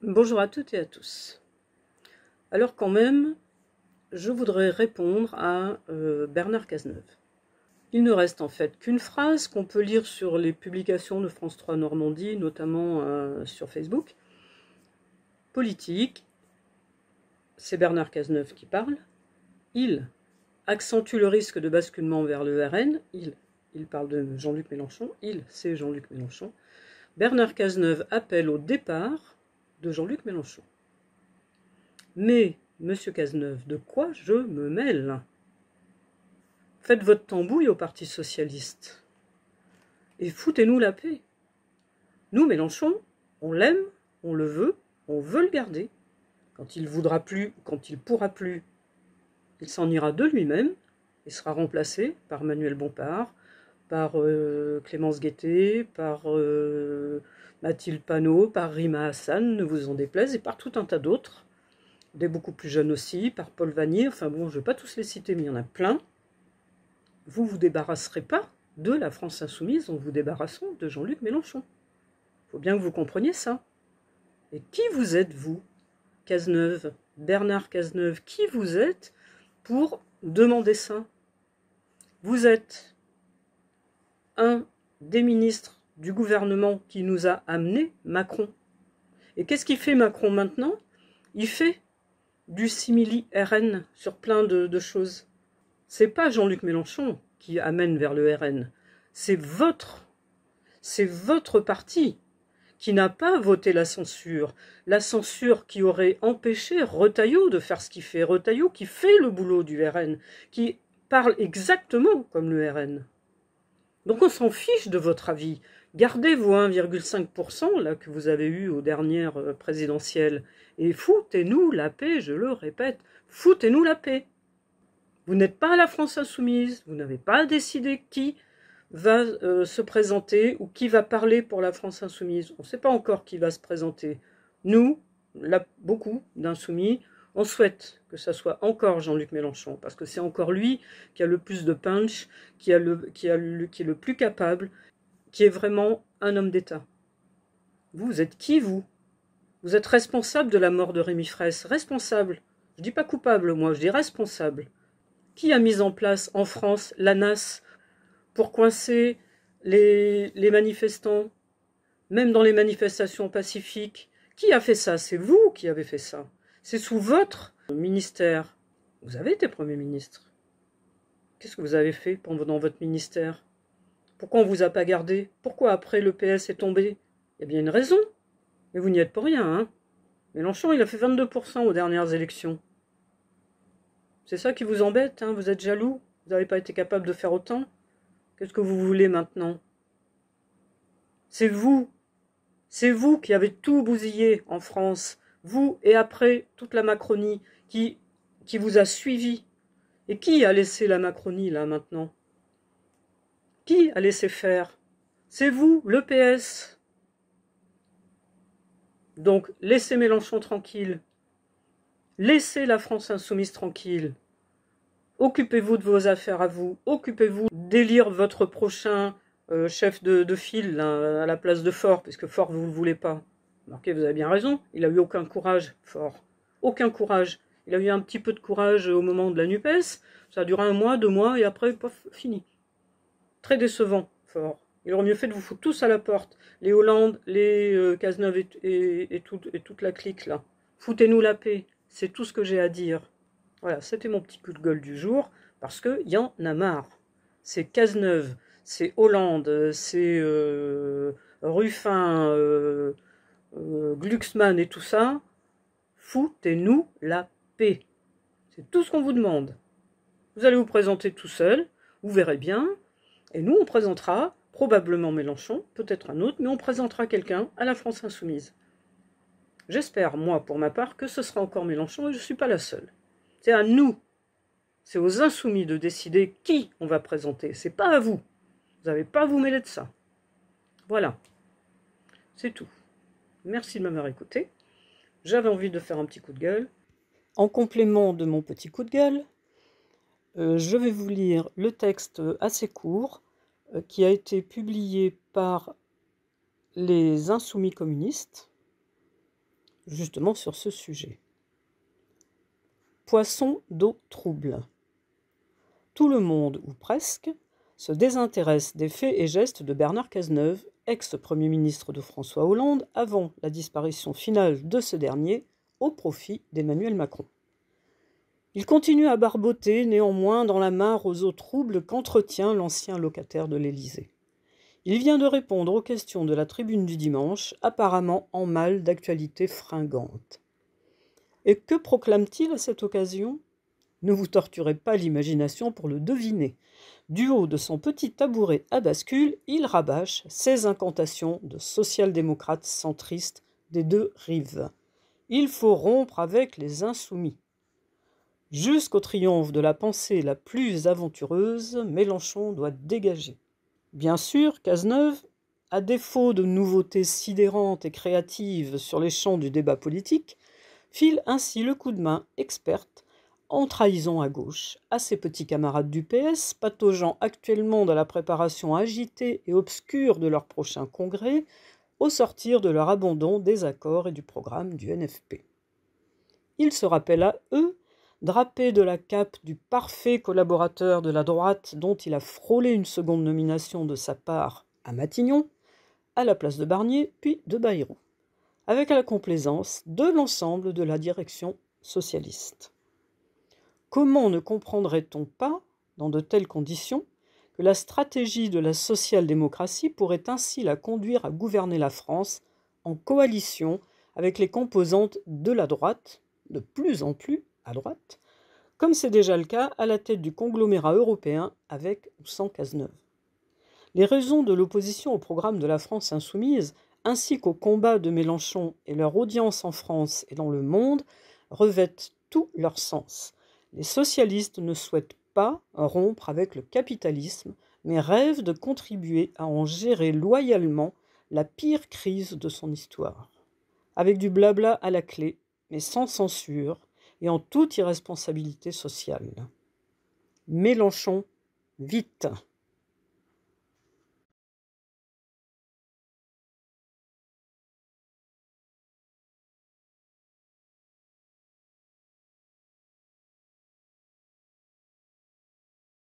Bonjour à toutes et à tous. Alors quand même, je voudrais répondre à Bernard Cazeneuve. Il ne reste en fait qu'une phrase qu'on peut lire sur les publications de France 3 Normandie, notamment sur Facebook. Politique, c'est Bernard Cazeneuve qui parle. Il accentue le risque de basculement vers le RN. Il parle de Jean-Luc Mélenchon. C'est Jean-Luc Mélenchon. Bernard Cazeneuve appelle au départ de Jean-Luc Mélenchon. Mais, monsieur Cazeneuve, de quoi je me mêle? Faites votre tambouille au Parti Socialiste. Et foutez-nous la paix. Nous, Mélenchon, on l'aime, on le veut, on veut le garder. Quand il voudra plus, quand il pourra plus, il s'en ira de lui-même et sera remplacé par Manuel Bompard, par Clémence Guettet, par Mathilde Panot, par Rima Hassan, ne vous en déplaise, et par tout un tas d'autres. Des beaucoup plus jeunes aussi, par Paul Vannier, enfin bon, je ne vais pas tous les citer, mais il y en a plein. Vous ne vous débarrasserez pas de la France insoumise en vous débarrassant de Jean-Luc Mélenchon. Il faut bien que vous compreniez ça. Et qui vous êtes, vous, Cazeneuve, Bernard Cazeneuve, qui vous êtes pour demander ça? Vous êtes un des ministres du gouvernement qui nous a amené Macron. Et qu'est-ce qu'il fait Macron maintenant? Il fait du simili-RN sur plein de choses. C'est pas Jean-Luc Mélenchon qui amène vers le RN. C'est votre parti qui n'a pas voté la censure qui aurait empêché Retailleau de faire ce qu'il fait. Retailleau qui fait le boulot du RN, qui parle exactement comme le RN. Donc on s'en fiche de votre avis. Gardez vos 1,5% là que vous avez eu aux dernières présidentielles et foutez-nous la paix, je le répète, foutez-nous la paix. Vous n'êtes pas à la France insoumise, vous n'avez pas décidé qui va se présenter ou qui va parler pour la France insoumise. On ne sait pas encore qui va se présenter. Nous, beaucoup d'insoumis, on souhaite que ça soit encore Jean-Luc Mélenchon, parce que c'est encore lui qui a le plus de punch, qui est le plus capable, qui est vraiment un homme d'État. Vous êtes qui, vous? Vous êtes responsable de la mort de Rémi Fraisse. Responsable. Je ne dis pas coupable, moi, je dis responsable. Qui a mis en place en France l'ANAS pour coincer les manifestants, même dans les manifestations pacifiques? Qui a fait ça? C'est vous qui avez fait ça. C'est sous votre ministère. Vous avez été Premier ministre. Qu'est-ce que vous avez fait pendant votre ministère? Pourquoi on ne vous a pas gardé? Pourquoi après le PS est tombé? Il y a bien une raison. Mais vous n'y êtes pour rien, hein. Mélenchon, il a fait 22% aux dernières élections. C'est ça qui vous embête, hein? Vous êtes jaloux? Vous n'avez pas été capable de faire autant? Qu'est-ce que vous voulez maintenant? C'est vous qui avez tout bousillé en France, vous et après toute la Macronie qui vous a suivi. Et qui a laissé la Macronie là maintenant? Qui a laissé faire? C'est vous, le PS. Donc laissez Mélenchon tranquille. Laissez la France insoumise tranquille. Occupez-vous de vos affaires à vous. Occupez-vous d'élire votre prochain chef de file là, à la place de Faure, puisque Faure, vous ne le voulez pas. Remarquez, vous avez bien raison. Il n'a eu aucun courage, Faure. Aucun courage. Il a eu un petit peu de courage au moment de la NUPES. Ça a duré 1 mois, 2 mois, et après, pof, fini. Très décevant, Faure. Il aurait mieux fait de vous foutre tous à la porte. Les Hollande, les Cazeneuve et toute la clique, là. Foutez-nous la paix. C'est tout ce que j'ai à dire. Voilà, c'était mon petit coup de gueule du jour, parce qu'il y en a marre. C'est Cazeneuve, c'est Hollande, c'est Ruffin, Glucksmann et tout ça. Foutez-nous la paix. C'est tout ce qu'on vous demande. Vous allez vous présenter tout seul, vous verrez bien, et nous on présentera probablement Mélenchon, peut-être un autre, mais on présentera quelqu'un à la France insoumise. J'espère, moi, pour ma part, que ce sera encore Mélenchon, et je ne suis pas la seule. C'est à nous, c'est aux insoumis de décider qui on va présenter. C'est pas à vous. Vous n'avez pas à vous mêler de ça. Voilà. C'est tout. Merci de m'avoir écouté. J'avais envie de faire un petit coup de gueule. En complément de mon petit coup de gueule, je vais vous lire le texte assez court qui a été publié par les insoumis communistes justement sur ce sujet. Poisson d'eau trouble. Tout le monde, ou presque, se désintéresse des faits et gestes de Bernard Cazeneuve, ex-premier ministre de François Hollande, avant la disparition finale de ce dernier, au profit d'Emmanuel Macron. Il continue à barboter néanmoins dans la mare aux eaux troubles qu'entretient l'ancien locataire de l'Élysée. Il vient de répondre aux questions de la Tribune du dimanche, apparemment en mal d'actualité fringante. Et que proclame-t-il à cette occasion ? Ne vous torturez pas l'imagination pour le deviner. Du haut de son petit tabouret à bascule, il rabâche ses incantations de social-démocrate centriste des deux rives. Il faut rompre avec les insoumis. Jusqu'au triomphe de la pensée la plus aventureuse, Mélenchon doit dégager. Bien sûr, Cazeneuve, à défaut de nouveautés sidérantes et créatives sur les champs du débat politique, file ainsi le coup de main experte en trahison à gauche à ses petits camarades du PS, pataugeant actuellement dans la préparation agitée et obscure de leur prochain congrès, au sortir de leur abandon des accords et du programme du NFP. Ils se rappellent à eux, drapés de la cape du parfait collaborateur de la droite dont il a frôlé une seconde nomination de sa part à Matignon, à la place de Barnier, puis de Bayrou, avec la complaisance de l'ensemble de la direction socialiste. Comment ne comprendrait-on pas, dans de telles conditions, que la stratégie de la social-démocratie pourrait ainsi la conduire à gouverner la France en coalition avec les composantes de la droite, de plus en plus à droite, comme c'est déjà le cas à la tête du conglomérat européen avec ou sans Cazeneuve. Les raisons de l'opposition au programme de la France insoumise, ainsi qu'au combat de Mélenchon et leur audience en France et dans le monde, revêtent tout leur sens. Les socialistes ne souhaitent pas rompre avec le capitalisme, mais rêvent de contribuer à en gérer loyalement la pire crise de son histoire. Avec du blabla à la clé, mais sans censure et en toute irresponsabilité sociale. Mélenchon, vite!